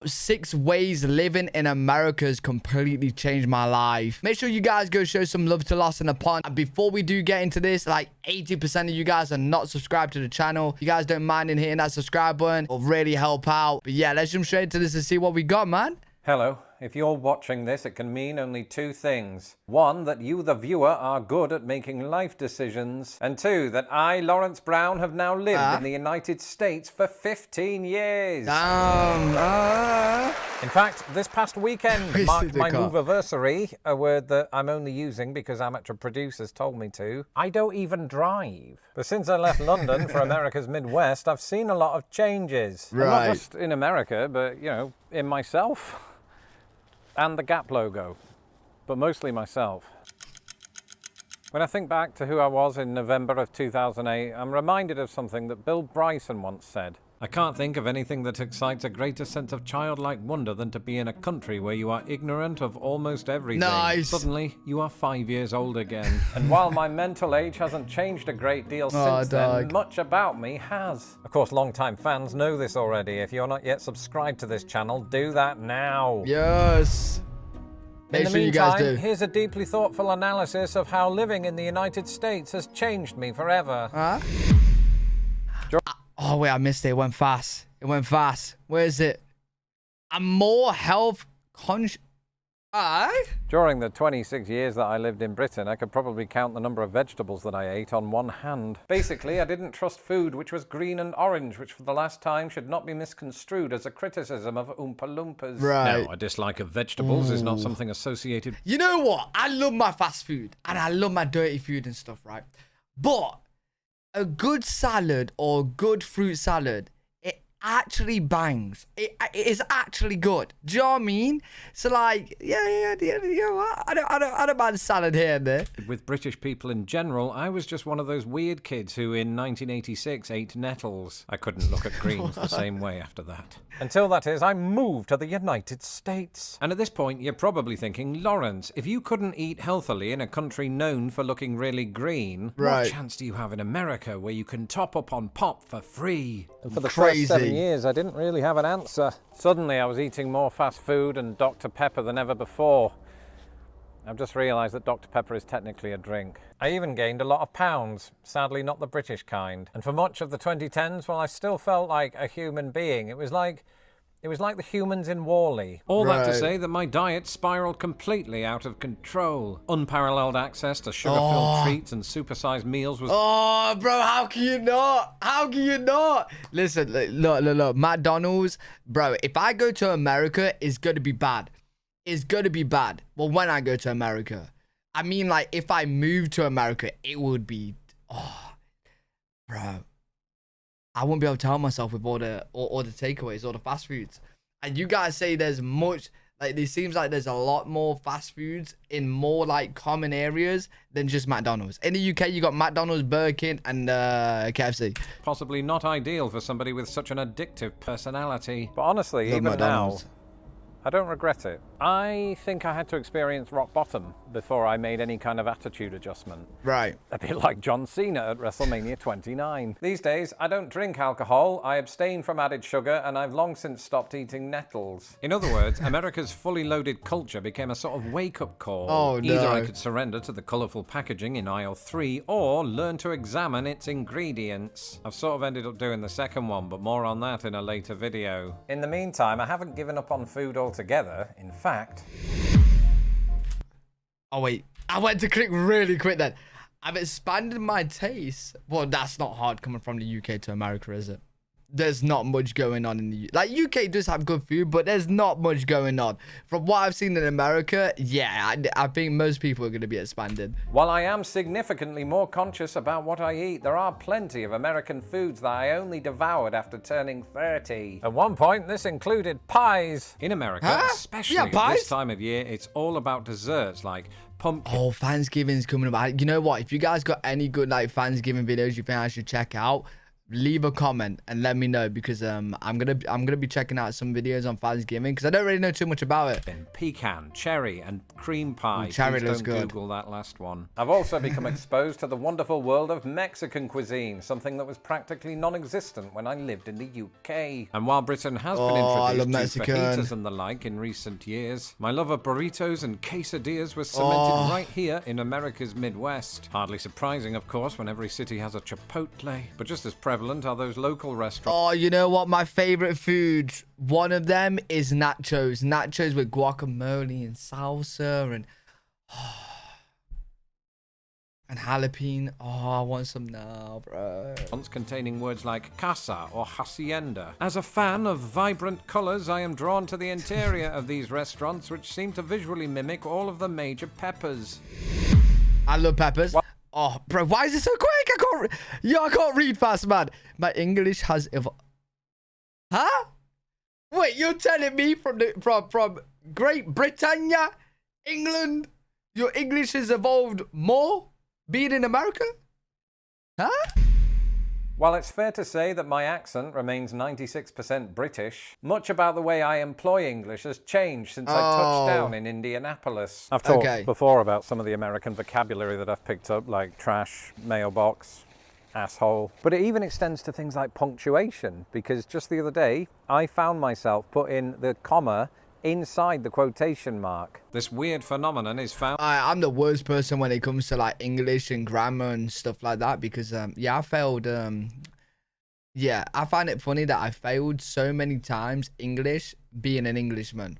6 ways living in America has completely changed my life. Make sure you guys go show some love to Larsen upon. And before we do get into this, like 80% of you guys are not subscribed to the channel. If you guys don't mind in hitting that subscribe button, it'll really help out. But yeah, let's jump straight into this and see what we got, man. Hello. If you're watching this, it can mean only 2 things. 1, that you, the viewer, are good at making life decisions. And 2, that I, Lawrence Brown, have now lived in the United States for 15 years. Damn. In fact, this past weekend marked my move-anniversary, a word that I'm only using because amateur producers told me to. I don't even drive. But since I left London for America's Midwest, I've seen a lot of changes. Right. And not just in America, but, you know, in myself. And the Gap logo, but mostly myself. When I think back to who I was in November of 2008, I'm reminded of something that Bill Bryson once said. I can't think of anything that excites a greater sense of childlike wonder than to be in a country where you are ignorant of almost everything. Nice. Suddenly, you are 5 years old again. And while my mental age hasn't changed a great deal since then, much about me has. Of course, long-time fans know this already. If you're not yet subscribed to this channel, do that now. Yes. In the meantime, here's a deeply thoughtful analysis of how living in the United States has changed me forever. Huh? Oh, wait, I missed it. It went fast. It went fast. Where is it? I'm more health conscious. During the 26 years that I lived in Britain, I could probably count the number of vegetables that I ate on one hand. Basically, I didn't trust food which was green and orange, which for the last time should not be misconstrued as a criticism of Oompa Loompas. Right. No, a dislike of vegetables is not something associated... You know what? I love my fast food and I love my dirty food and stuff, right? But a good salad or good fruit salad, it actually bangs. It is actually good. Do you know what I mean? So like, yeah, I don't mind a salad here and there. With British people in general, I was just one of those weird kids who in 1986 ate nettles. I couldn't look at greens the same way after that. Until, that is, I moved to the United States. And at this point, you're probably thinking, Lawrence, if you couldn't eat healthily in a country known for looking really green, what chance do you have in America where you can top up on pop for free? And for the first 7 years, I didn't really have an answer. Suddenly, I was eating more fast food and Dr. Pepper than ever before. I've just realised that Dr. Pepper is technically a drink. I even gained a lot of pounds, sadly not the British kind. And for much of the 2010s, well, I still felt like a human being. It was like the humans in WALL-E. All that to say that my diet spiraled completely out of control. Unparalleled access to sugar-filled treats and supersized meals was... Oh, bro, how can you not? How can you not? Listen, look, McDonald's, bro, if I go to America, it's going to be bad. It's going to be bad. Well, when I go to America. I mean, like, if I move to America, it would be... Oh, bro. I won't be able to help myself with all the takeaways, all the fast foods. And you guys say there's much... Like, it seems like there's a lot more fast foods in more, like, common areas than just McDonald's. In the UK, you got McDonald's, Burger King, and KFC. Possibly not ideal for somebody with such an addictive personality. But honestly, even now... I don't regret it. I think I had to experience rock bottom before I made any kind of attitude adjustment. Right. A bit like John Cena at WrestleMania 29. These days, I don't drink alcohol, I abstain from added sugar, and I've long since stopped eating nettles. In other words, America's fully loaded culture became a sort of wake-up call. Oh, no. Either I could surrender to the colourful packaging in aisle 3, or learn to examine its ingredients. I've sort of ended up doing the second one, but more on that in a later video. In the meantime, I haven't given up on food altogether. In fact... Oh, wait. I went to click really quick then. I've expanded my taste. Well, that's not hard coming from the UK to America, is it? There's not much going on in the UK. Like, UK does have good food, but there's not much going on. From what I've seen in America, yeah, I think most people are going to be expanded. While I am significantly more conscious about what I eat, there are plenty of American foods that I only devoured after turning 30. At one point, this included pies. In America, especially at this time of year, it's all about desserts like pumpkin. Oh, Thanksgiving's coming up. You know what? If you guys got any good, like, Thanksgiving videos you think I should check out, leave a comment and let me know, because I'm gonna be checking out some videos on Thanksgiving because I don't really know too much about it. Pecan, cherry, and cream pie. Ooh, cherry Please looks don't good. Google that last one. I've also become exposed to the wonderful world of Mexican cuisine, something that was practically non-existent when I lived in the UK. And while Britain has been I love introduced to Mexican. fajitas and the like in recent years, my love of burritos and quesadillas was cemented right here in America's Midwest. Hardly surprising, of course, when every city has a Chipotle, but just as prevalent are those local restaurants. Oh, you know what? My favorite food, one of them is nachos. Nachos with guacamole and salsa and jalapeno. Oh, I want some now, bro. Containing words like casa or hacienda. As a fan of vibrant colors, I am drawn to the interior of these restaurants, which seem to visually mimic all of the major peppers. I love peppers. Oh, bro, why is it so quick? I can't read fast, man. My English has evolved. Huh? Wait, you're telling me from Great Britannia, England, your English has evolved more being in America? Huh? While it's fair to say that my accent remains 96% British, much about the way I employ English has changed since I touched down in Indianapolis. I've talked before about some of the American vocabulary that I've picked up, like trash, mailbox, asshole. But it even extends to things like punctuation, because just the other day, I found myself putting the comma inside the quotation mark. This weird phenomenon is found... I'm the worst person when it comes to like English and grammar and stuff like that, because I failed yeah, I find it funny that I failed so many times English being an Englishman.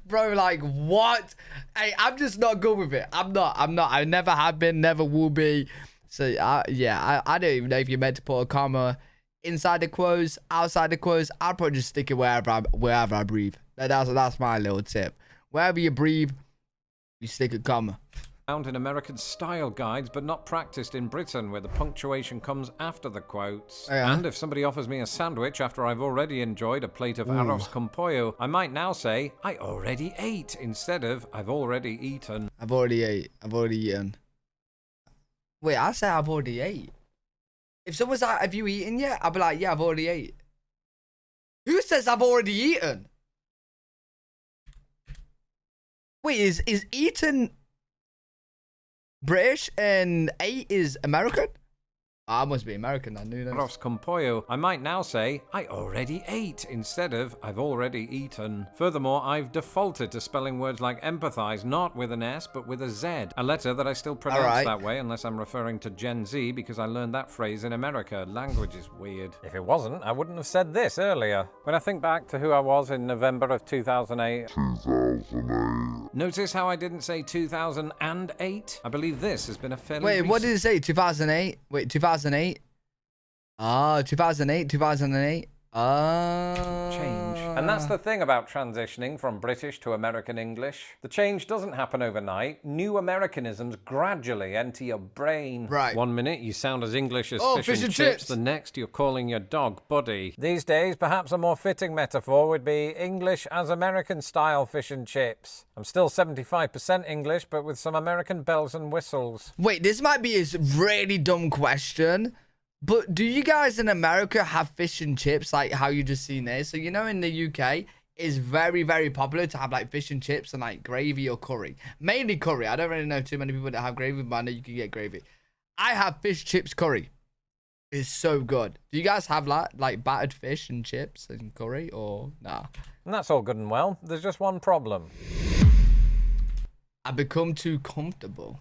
Bro, like, what? Hey, I'm just not good with it. I'm not. I never have been, never will be. So yeah, I don't even know if you're meant to put a comma inside the quotes, outside the quotes. I'll probably just stick it wherever I breathe. That's my little tip. Wherever you breathe, you stick a comma. Found in American style guides, but not practiced in Britain, where the punctuation comes after the quotes. Yeah. And if somebody offers me a sandwich after I've already enjoyed a plate of arroz con pollo, I might now say, I already ate, instead of, I've already eaten. I've already eaten. Wait, I say I've already ate. If someone's like, have you eaten yet? I'll be like, yeah, I've already ate. Who says I've already eaten? Wait, is eaten British and ate is American? I must be American, I knew that. Arroz con pollo, I might now say, I already ate, instead of, I've already eaten. Furthermore, I've defaulted to spelling words like empathize, not with an S, but with a Z. A letter that I still pronounce that way, unless I'm referring to Gen Z, because I learned that phrase in America. Language is weird. If it wasn't, I wouldn't have said this earlier. When I think back to who I was in November of 2008. Notice how I didn't say 2008? I believe this has been a fairly Wait, what did it say? 2008? Wait, 2008? Ah, 2008, 2008. Change. And that's the thing about transitioning from British to American English. The change doesn't happen overnight. New Americanisms gradually enter your brain. Right. 1 minute you sound as English as fish and chips. chips. The next you're calling your dog Buddy. These days, perhaps a more fitting metaphor would be English as American style fish and chips. I'm still 75% English, but with some American bells and whistles. Wait, this might be a really dumb question. But do you guys in America have fish and chips like how you just seen there? So, you know, in the UK, it's very, very popular to have like fish and chips and like gravy or curry. Mainly curry. I don't really know too many people that have gravy, but I know you can get gravy. I have fish chips curry. It's so good. Do you guys have like battered fish and chips and curry or nah? And that's all good and well. There's just one problem. I become too comfortable.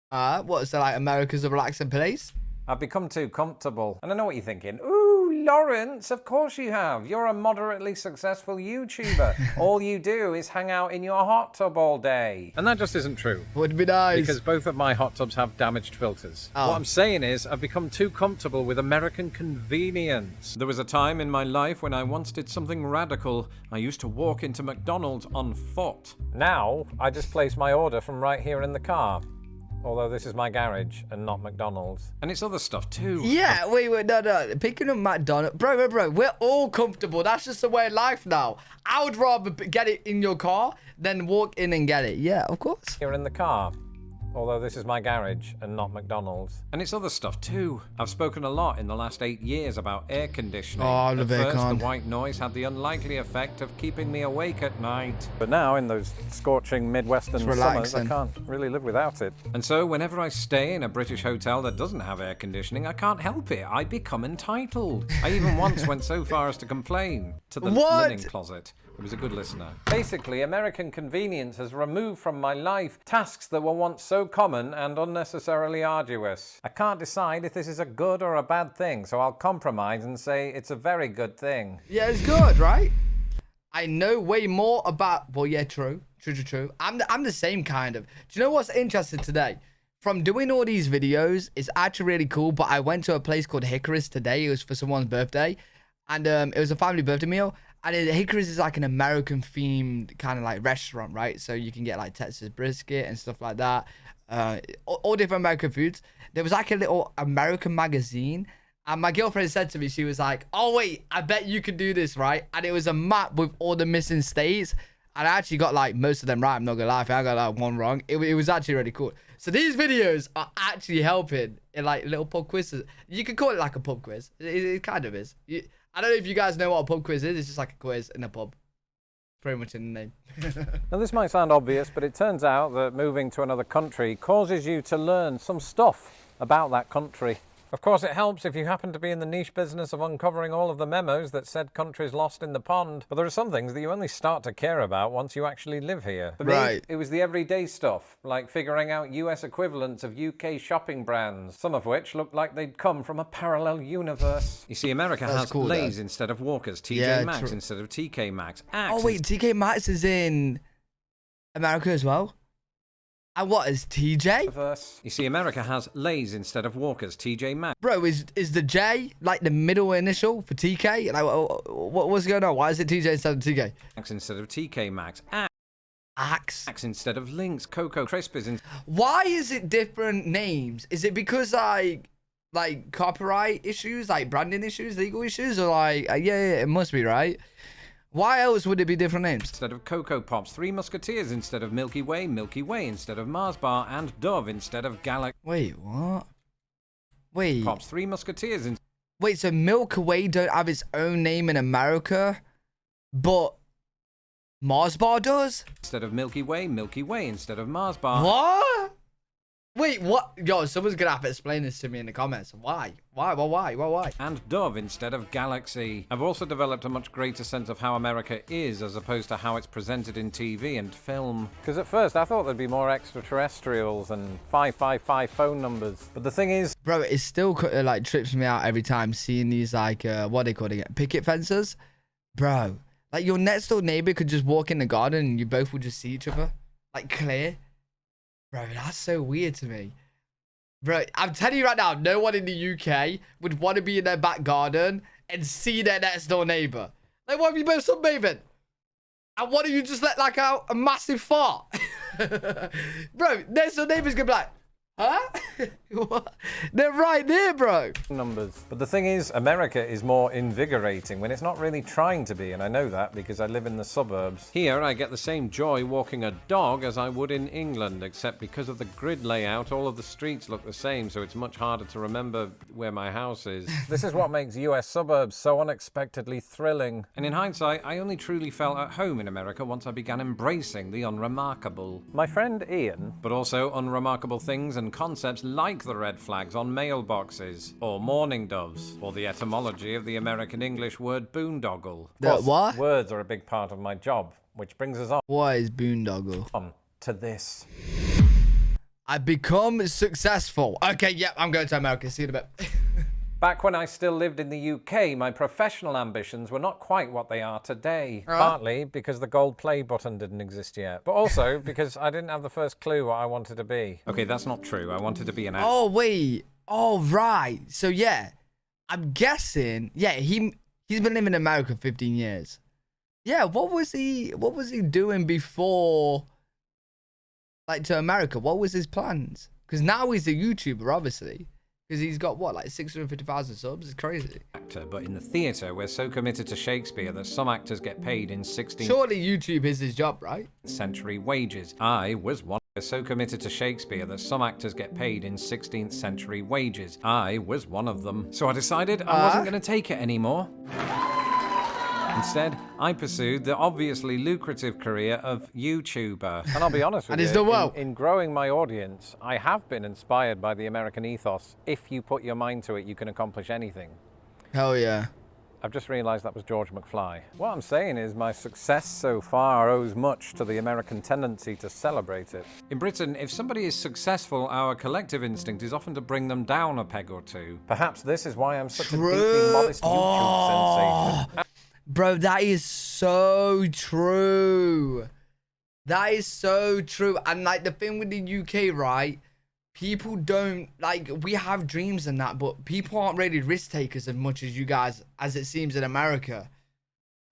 What is that, like America's a relaxing place? I've become too comfortable. And I know what you're thinking. Ooh, Lawrence, of course you have. You're a moderately successful YouTuber. All you do is hang out in your hot tub all day. And that just isn't true. Would be nice. Because both of my hot tubs have damaged filters. What I'm saying is I've become too comfortable with American convenience. There was a time in my life when I once did something radical. I used to walk into McDonald's on foot. Now, I just place my order from right here in the car. Although this is my garage and not McDonald's. And it's other stuff too. Yeah, wait, no. Picking up McDonald's. Bro, we're all comfortable. That's just the way of life now. I would rather get it in your car than walk in and get it. Yeah, of course. Here in the car. although this is my garage and not McDonald's. And it's other stuff too. I've spoken a lot in the last 8 years about air conditioning. Oh, I love At first, aircon. the white noise had the unlikely effect of keeping me awake at night. But now, in those scorching Midwestern summers, I relaxing. can't really live without it. And so, whenever I stay in a British hotel that doesn't have air conditioning, I can't help it. I become entitled. I even once went so far as to complain to the linen closet. It was a good listener. Basically, American convenience has removed from my life tasks that were once so common and unnecessarily arduous. I can't decide if this is a good or a bad thing, so I'll compromise and say it's a very good thing. Yeah, it's good, right? I know way more about... Well, yeah, true. True. I'm the same kind of... Do you know what's interesting today? From doing all these videos, it's actually really cool, but I went to a place called Hickory's today. It was for someone's birthday, and it was a family birthday meal. And Hickory's is like an American-themed kind of like restaurant, right? So you can get like Texas brisket and stuff like that. All different American foods. There was like a little American magazine. And my girlfriend said to me, she was like, oh, wait, I bet you could do this, right? And it was a map with all the missing states. And I actually got like most of them right. I'm not going to lie. I got like one wrong. It was actually really cool. So these videos are actually helping in like little pub quizzes. You could call it like a pub quiz. It kind of is. I don't know if you guys know what a pub quiz is. It's just like a quiz in a pub. Pretty much in the name. Now, this might sound obvious, but it turns out that moving to another country causes you to learn some stuff about that country. Of course, it helps if you happen to be in the niche business of uncovering all of the memos that said countries lost in the pond. But there are some things that you only start to care about once you actually live here. For me, it was the everyday stuff, like figuring out US equivalents of UK shopping brands, some of which looked like they'd come from a parallel universe. You see, America has cool, Lay's instead of Walker's, TJ Maxx instead of TK Maxx. Oh, wait, TK Maxx is in America as well? And what is TJ? You see, America has Lay's instead of Walker's, TJ Maxx. Bro, is the J like the middle initial for TK? Like, what's going on? Why is it TJ instead of TK? Axe instead of TK Maxx. Axe instead of Lynx. Cocoa Crisp is in... Why is it different names? Is it because like copyright issues, like branding issues, legal issues, or like yeah, it must be, right? Why else would it be different names? Instead of Cocoa Pops, Three Musketeers instead of Milky Way instead of Mars Bar, and Dove instead of Galaxy. Wait, what? Wait. Pops, Three Musketeers in... Wait, so Milky Way don't have its own name in America, but Mars Bar does? Instead of Milky Way instead of Mars Bar. What? Wait, what? Yo, someone's gonna have to explain this to me in the comments. Why? Why? And Dove instead of Galaxy. I've also developed a much greater sense of how America is as opposed to how it's presented in TV and film. Because at first I thought there'd be more extraterrestrials and 555 phone numbers. But the thing is... Bro, it still like trips me out every time seeing these like, what they call it? Picket fences? Bro, like your next door neighbor could just walk in the garden and you both would just see each other. Like clear. Bro, that's so weird to me. Bro, I'm telling you right now, no one in the UK would want to be in their back garden and see their next door neighbor. Like, what if you both sunbathing? And what if you just let like out a massive fart? Bro, next door neighbor's gonna be like, huh? What? They're right there, bro. Numbers. But the thing is, America is more invigorating when it's not really trying to be, and I know that because I live in the suburbs. Here, I get the same joy walking a dog as I would in England, except because of the grid layout, all of the streets look the same, so it's much harder to remember where my house is. This is what makes US suburbs so unexpectedly thrilling. And in hindsight, I only truly felt at home in America once I began embracing the unremarkable. My friend Ian, but also unremarkable things and concepts like the red flags on mailboxes, or mourning doves, or the etymology of the American English word boondoggle. What? Words are a big part of my job, which brings us on. What is boondoggle? On to this. I become successful. Okay, yep, I'm going to America. See you in a bit. Back when I still lived in the UK, my professional ambitions were not quite what they are today. Partly because the gold play button didn't exist yet, but also because I didn't have the first clue what I wanted to be. Okay, that's not true. I wanted to be an actor. Oh, wait. Oh, right. So, yeah. I'm guessing. Yeah, he's been living in America 15 years. Yeah, what was he doing before, like, to America? What was his plans? Because now he's a YouTuber, obviously. Because he's got, what, like 650,000 subs? It's crazy. Actor, but in the theatre, we're so committed to Shakespeare that some actors get paid in 16th Surely YouTube is his job, right? century wages. I was one. so committed to Shakespeare that some actors get paid in 16th century wages. I was one of them. So I decided I wasn't going to take it anymore. Instead, I pursued the obviously lucrative career of YouTuber. And I'll be honest with And you, he's done well. in growing my audience, I have been inspired by the American ethos. If you put your mind to it, you can accomplish anything. Hell yeah. I've just realised that was George McFly. What I'm saying is my success so far owes much to the American tendency to celebrate it. In Britain, if somebody is successful, our collective instinct is often to bring them down a peg or two. Perhaps this is why I'm such a deeply modest YouTube sensation. Bro, that is so true. That is so true. And like the thing with the UK, right? People don't, like, we have dreams and that, but people aren't really risk takers as much as you guys, as it seems in America.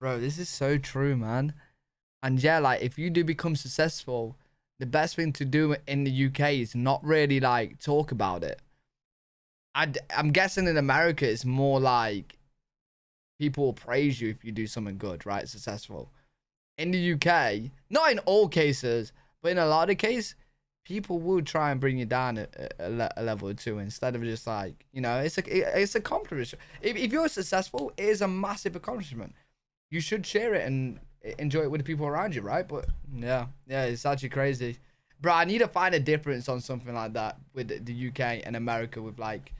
Bro, this is so true, man. And yeah, like, if you do become successful, the best thing to do in the UK is not really, like, talk about it. I'm guessing in America, it's more like people will praise you if you do something good, right? Successful. In the UK, not in all cases, but in a lot of cases, people will try and bring you down a level or two instead of just like, you know, it's a accomplishment. If you're successful, it is a massive accomplishment. You should share it and enjoy it with the people around you, right? But yeah, it's actually crazy. Bro, I need to find a difference on something like that with the UK and America with like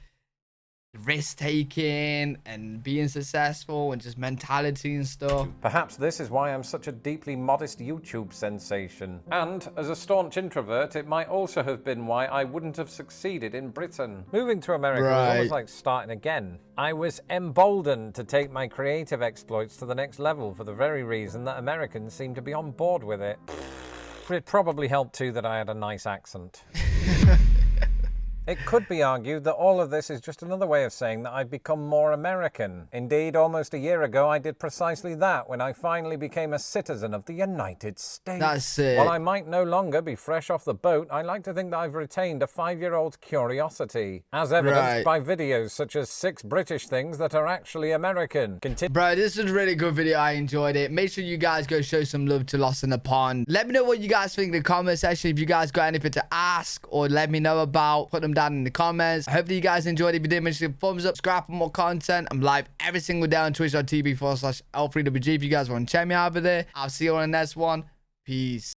risk taking and being successful and just mentality and stuff. Perhaps this is why I'm such a deeply modest YouTube sensation. And as a staunch introvert, it might also have been why I wouldn't have succeeded in Britain. Moving to America was almost like starting again. I was emboldened to take my creative exploits to the next level for the very reason that Americans seem to be on board with it. It probably helped too that I had a nice accent. It could be argued that all of this is just another way of saying that I've become more American. Indeed, almost a year ago, I did precisely that when I finally became a citizen of the United States. That's it. While I might no longer be fresh off the boat, I like to think that I've retained a 5-year-old curiosity, as evidenced by videos such as 6 British things that are actually American. Bro, this is a really good video. I enjoyed it. Make sure you guys go show some love to Lost in the Pond. Let me know what you guys think in the comment section. If you guys got anything to ask or let me know about, put them down in the comments. Hopefully you guys enjoyed it. If you did, make sure to thumbs up, subscribe for more content. I'm live every single day on twitch.tv/L3WG if you guys want to check me out over there. I'll see you on the next one. Peace.